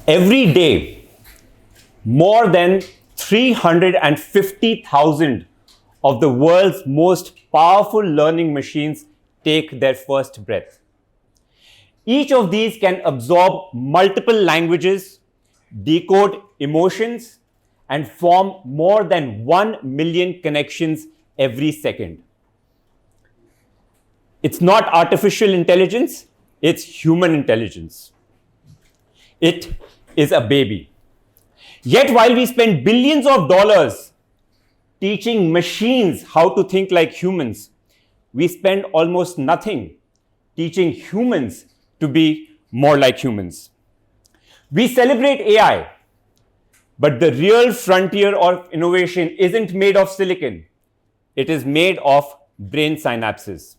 Every day, more than 350,000 of the world's most powerful learning machines take their first breath. Each of these can absorb multiple languages, decode emotions, and form more than 1 million connections every second. It's not artificial intelligence, it's human intelligence. It is a baby. Yet while we spend billions of dollars teaching machines how to think like humans, we spend almost nothing teaching humans to be more like humans. We celebrate AI, but the real frontier of innovation isn't made of silicon. It is made of brain synapses.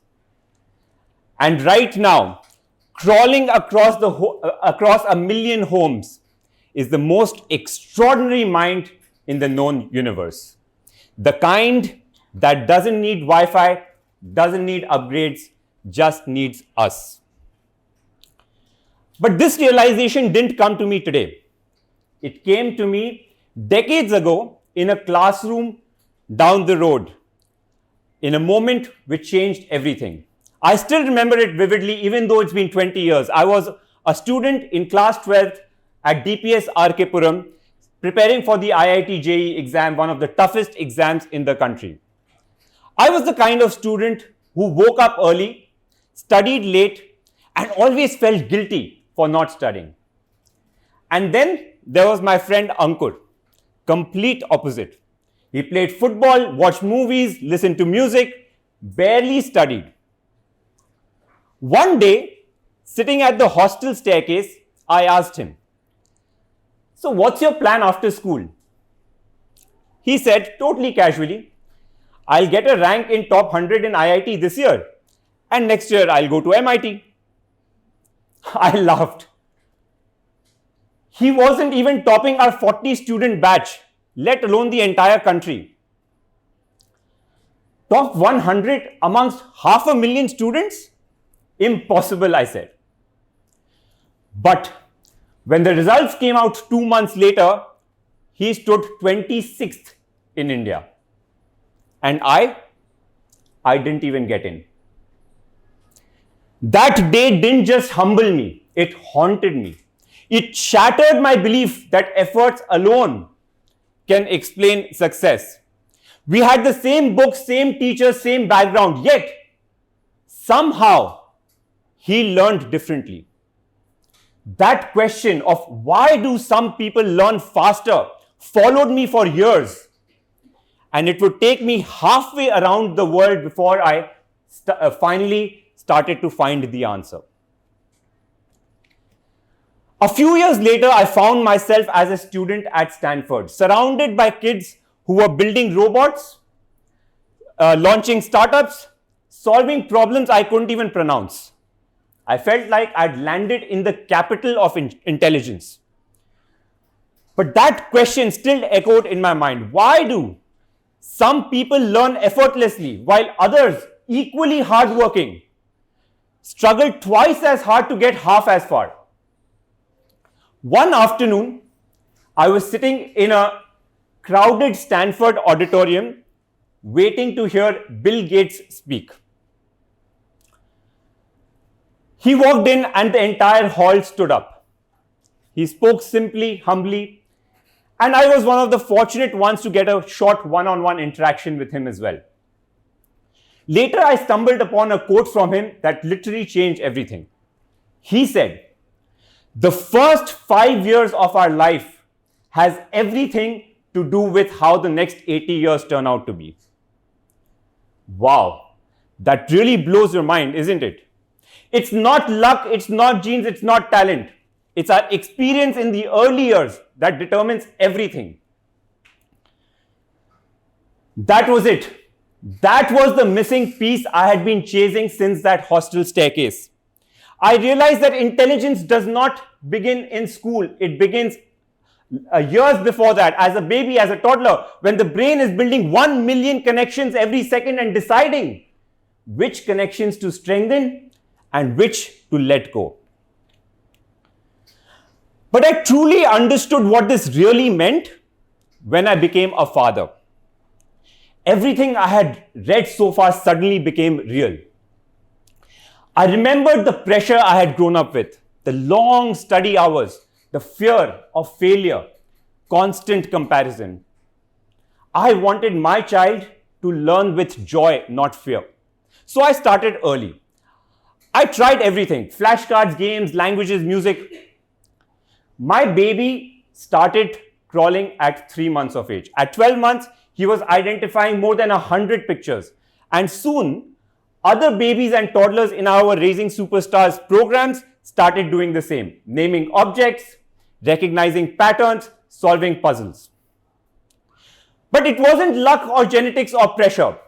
And right now, crawling across a million homes is the most extraordinary mind in the known universe. The kind that doesn't need Wi-Fi, doesn't need upgrades, just needs us. But this realization didn't come to me today. It came to me decades ago in a classroom down the road, in a moment which changed everything. I still remember it vividly, even though it's been 20 years. I was a student in class 12th at DPS RK Puram, preparing for the IIT JEE exam, one of the toughest exams in the country. I was the kind of student who woke up early, studied late, and always felt guilty for not studying. And then there was my friend Ankur, complete opposite. He played football, watched movies, listened to music, barely studied. One day, sitting at the hostel staircase, I asked him, "So what's your plan after school?" He said, totally casually, "I'll get a rank in top 100 in IIT this year, and next year I'll go to MIT. I laughed. He wasn't even topping our 40 student batch, let alone the entire country. Top 100 amongst 500,000 students? Impossible, I said. But when the results came out 2 months later, he stood 26th in India. And I didn't even get in. That day didn't just humble me, it haunted me. It shattered my belief that efforts alone can explain success. We had the same books, same teachers, same background, yet somehow he learned differently. That question of why do some people learn faster followed me for years. And it would take me halfway around the world before I finally started to find the answer. A few years later, I found myself as a student at Stanford, surrounded by kids who were building robots, launching startups, solving problems I couldn't even pronounce. I felt like I'd landed in the capital of intelligence. But that question still echoed in my mind. Why do some people learn effortlessly while others, equally hardworking, struggle twice as hard to get half as far? One afternoon, I was sitting in a crowded Stanford auditorium waiting to hear Bill Gates speak. He walked in and the entire hall stood up. He spoke simply, humbly, and I was one of the fortunate ones to get a short one-on-one interaction with him as well. Later, I stumbled upon a quote from him that literally changed everything. He said, "The first 5 years of our life has everything to do with how the next 80 years turn out to be." Wow, that really blows your mind, isn't it? It's not luck, it's not genes, it's not talent. It's our experience in the early years that determines everything. That was it. That was the missing piece I had been chasing since that hostel staircase. I realized that intelligence does not begin in school. It begins years before that, as a baby, as a toddler, when the brain is building 1 million connections every second and deciding which connections to strengthen and which to let go. But I truly understood what this really meant when I became a father. Everything I had read so far suddenly became real. I remembered the pressure I had grown up with, the long study hours, the fear of failure, constant comparison. I wanted my child to learn with joy, not fear. So I started early. I tried everything: flashcards, games, languages, music. My baby started crawling at 3 months of age. At 12 months, he was identifying more than 100 pictures. And soon, other babies and toddlers in our Raising Superstars programs started doing the same, naming objects, recognizing patterns, solving puzzles. But it wasn't luck or genetics or pressure.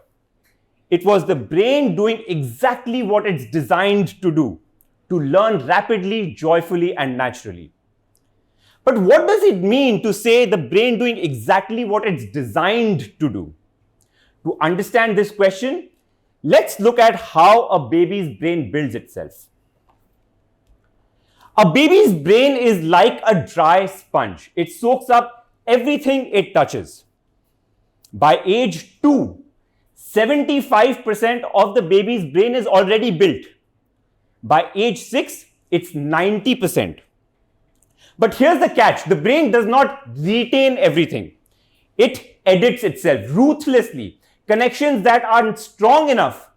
It was the brain doing exactly what it's designed to do, to learn rapidly, joyfully, and naturally. But what does it mean to say the brain doing exactly what it's designed to do? To understand this question, let's look at how a baby's brain builds itself. A baby's brain is like a dry sponge. It soaks up everything it touches. By age 2, 75% of the baby's brain is already built. By age 6, it's 90%. But here's the catch: the brain does not retain everything. It edits itself ruthlessly. Connections that aren't strong enough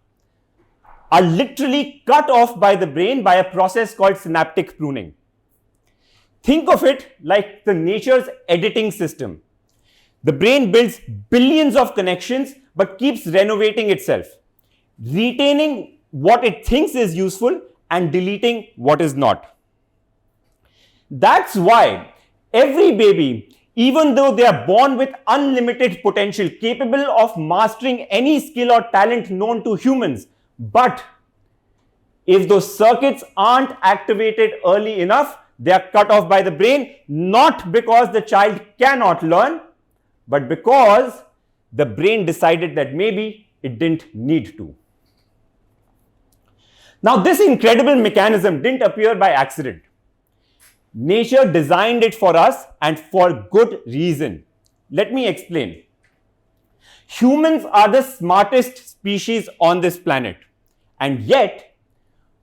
are literally cut off by the brain by a process called synaptic pruning. Think of it like the nature's editing system. The brain builds billions of connections but keeps renovating itself, retaining what it thinks is useful and deleting what is not. That's why every baby, even though they are born with unlimited potential, capable of mastering any skill or talent known to humans, but if those circuits aren't activated early enough, they are cut off by the brain, not because the child cannot learn, but because the brain decided that maybe it didn't need to. Now, this incredible mechanism didn't appear by accident. Nature designed it for us, and for good reason. Let me explain. Humans are the smartest species on this planet, and yet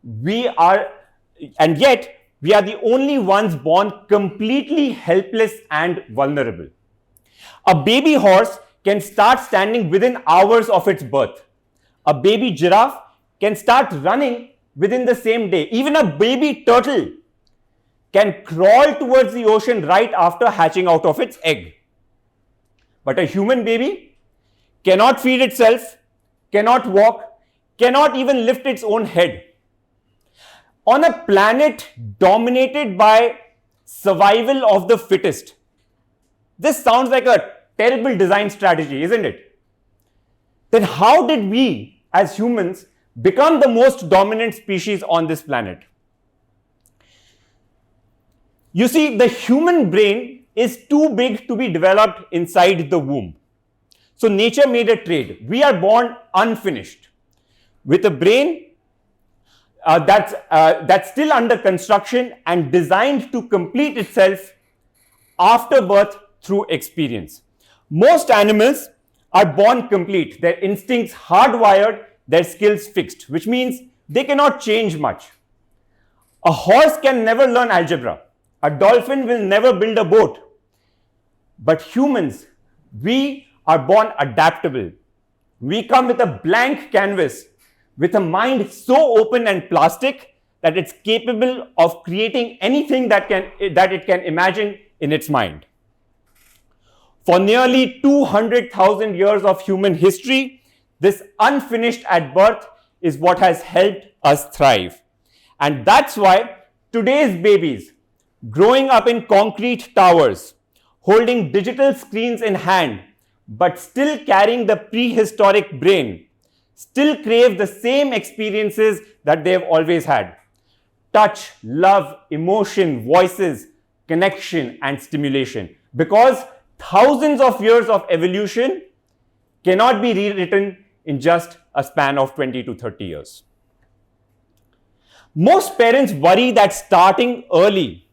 we are the only ones born completely helpless and vulnerable. A baby horse can start standing within hours of its birth. A baby giraffe can start running within the same day. Even a baby turtle can crawl towards the ocean right after hatching out of its egg. But a human baby cannot feed itself, cannot walk, cannot even lift its own head. On a planet dominated by survival of the fittest, this sounds like a terrible design strategy, isn't it? Then how did we, as humans, become the most dominant species on this planet? You see, the human brain is too big to be developed inside the womb. So nature made a trade. We are born unfinished with a brain that's still under construction and designed to complete itself after birth through experience. Most animals are born complete, their instincts hardwired, their skills fixed, which means they cannot change much. A horse can never learn algebra. A dolphin will never build a boat. But humans, we are born adaptable. We come with a blank canvas, with a mind so open and plastic that it's capable of creating anything that it can imagine in its mind. For nearly 200,000 years of human history, this unfinished at birth is what has helped us thrive. And that's why today's babies, growing up in concrete towers, holding digital screens in hand, but still carrying the prehistoric brain, still crave the same experiences that they've always had: touch, love, emotion, voices, connection, and stimulation. Because thousands of years of evolution cannot be rewritten in just a span of 20 to 30 years. Most parents worry that starting early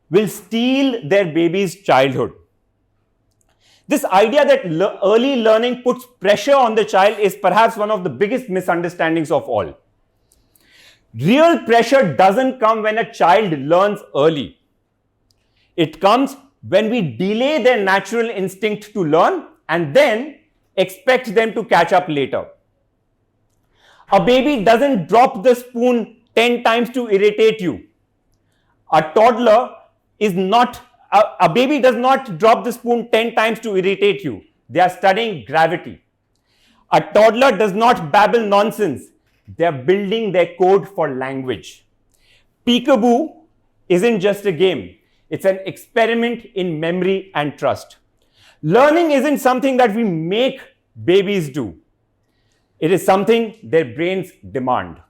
will steal their baby's childhood. This idea that early learning puts pressure on the child is perhaps one of the biggest misunderstandings of all. Real pressure doesn't come when a child learns early. It comes when we delay their natural instinct to learn and then expect them to catch up later. A baby doesn't drop the spoon 10 times to irritate you. A baby does not drop the spoon 10 times to irritate you. They are studying gravity. A toddler does not babble nonsense. They are building their code for language. Peekaboo isn't just a game. It's an experiment in memory and trust. Learning isn't something that we make babies do. It is something their brains demand.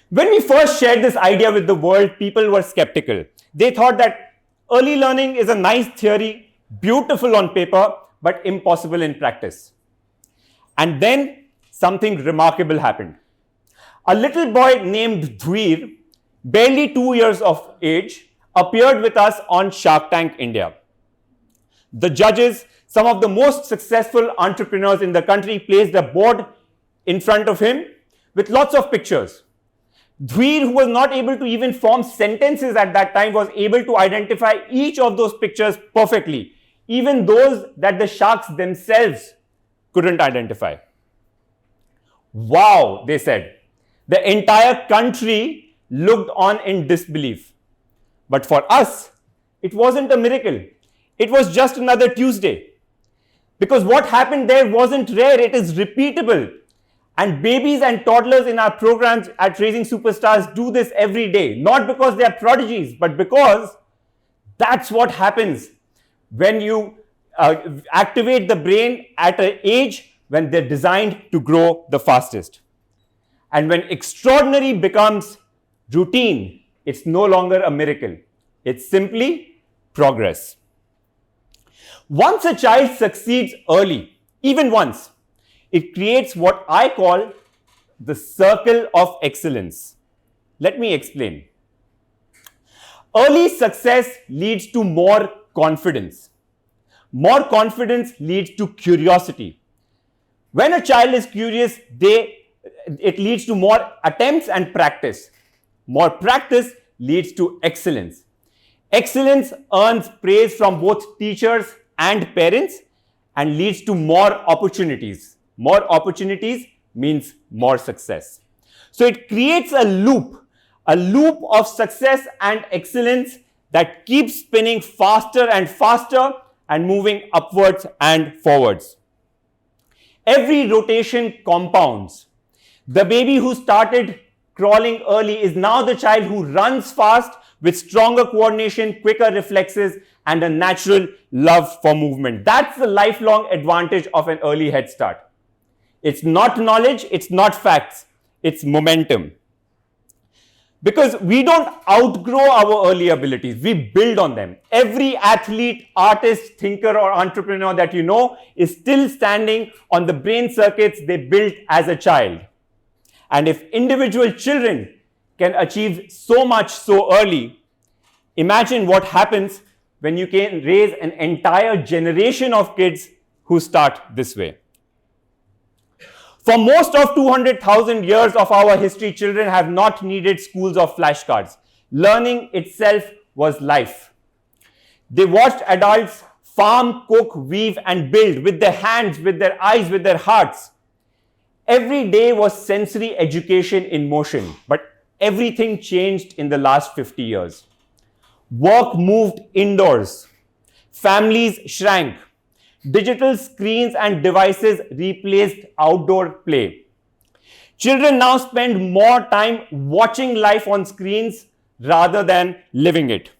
When we first shared this idea with the world, people were skeptical. They thought that early learning is a nice theory, beautiful on paper, but impossible in practice. And then something remarkable happened. A little boy named Dhwir, barely 2 years of age, appeared with us on Shark Tank India. The judges, some of the most successful entrepreneurs in the country, placed a board in front of him with lots of pictures. Dhwir, who was not able to even form sentences at that time, was able to identify each of those pictures perfectly, even those that the sharks themselves couldn't identify. Wow, they said. The entire country looked on in disbelief. But for us, it wasn't a miracle. It was just another Tuesday. Because what happened there wasn't rare, it is repeatable. And babies and toddlers in our programs at Raising Superstars do this every day. Not because they are prodigies, but because that's what happens when you activate the brain at an age when they're designed to grow the fastest. And when extraordinary becomes routine, it's no longer a miracle. It's simply progress. Once a child succeeds early, even once, it creates what I call the circle of excellence. Let me explain. Early success leads to more confidence. More confidence leads to curiosity. When a child is curious, it leads to more attempts and practice. More practice leads to excellence. Excellence earns praise from both teachers and parents and leads to more opportunities. More opportunities means more success. So it creates a loop of success and excellence that keeps spinning faster and faster and moving upwards and forwards. Every rotation compounds. The baby who started crawling early is now the child who runs fast with stronger coordination, quicker reflexes, and a natural love for movement. That's the lifelong advantage of an early head start. It's not knowledge, it's not facts, it's momentum. Because we don't outgrow our early abilities, we build on them. Every athlete, artist, thinker, or entrepreneur that you know is still standing on the brain circuits they built as a child. And if individual children can achieve so much so early, imagine what happens when you can raise an entire generation of kids who start this way. For most of 200,000 years of our history, children have not needed schools or flashcards. Learning itself was life. They watched adults farm, cook, weave, and build with their hands, with their eyes, with their hearts. Every day was sensory education in motion, but everything changed in the last 50 years. Work moved indoors. Families shrank. Digital screens and devices replaced outdoor play. Children now spend more time watching life on screens rather than living it.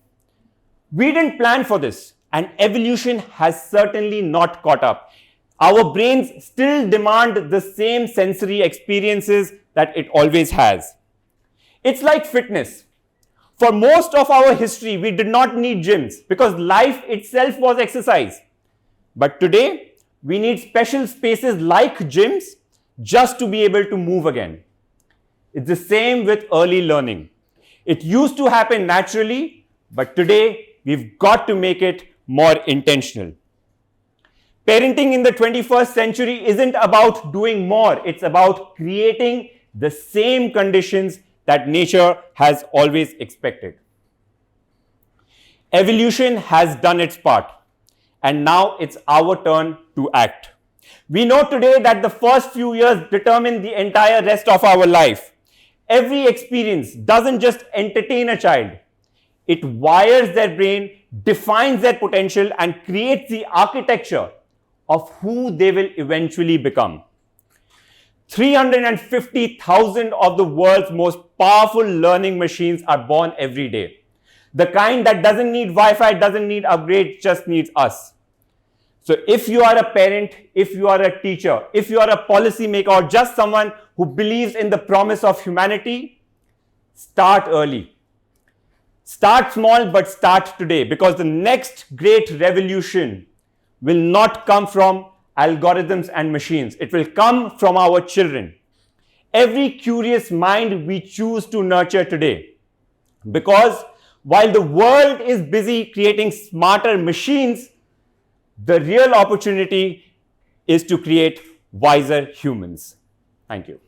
We didn't plan for this, and evolution has certainly not caught up. Our brains still demand the same sensory experiences that it always has. It's like fitness. For most of our history, we did not need gyms because life itself was exercise. But today, we need special spaces like gyms just to be able to move again. It's the same with early learning. It used to happen naturally, but today we've got to make it more intentional. Parenting in the 21st century isn't about doing more, it's about creating the same conditions that nature has always expected. Evolution has done its part, and now it's our turn to act. We know today that the first few years determine the entire rest of our life. Every experience doesn't just entertain a child, it wires their brain, defines their potential, and creates the architecture of who they will eventually become. 350,000 of the world's most powerful learning machines are born every day. The kind that doesn't need Wi-Fi, doesn't need upgrades, just needs us. So if you are a parent, if you are a teacher, if you are a policymaker, or just someone who believes in the promise of humanity, start early. Start small, but start today, because the next great revolution will not come from algorithms and machines. It will come from our children. Every curious mind we choose to nurture today. Because while the world is busy creating smarter machines, the real opportunity is to create wiser humans. Thank you.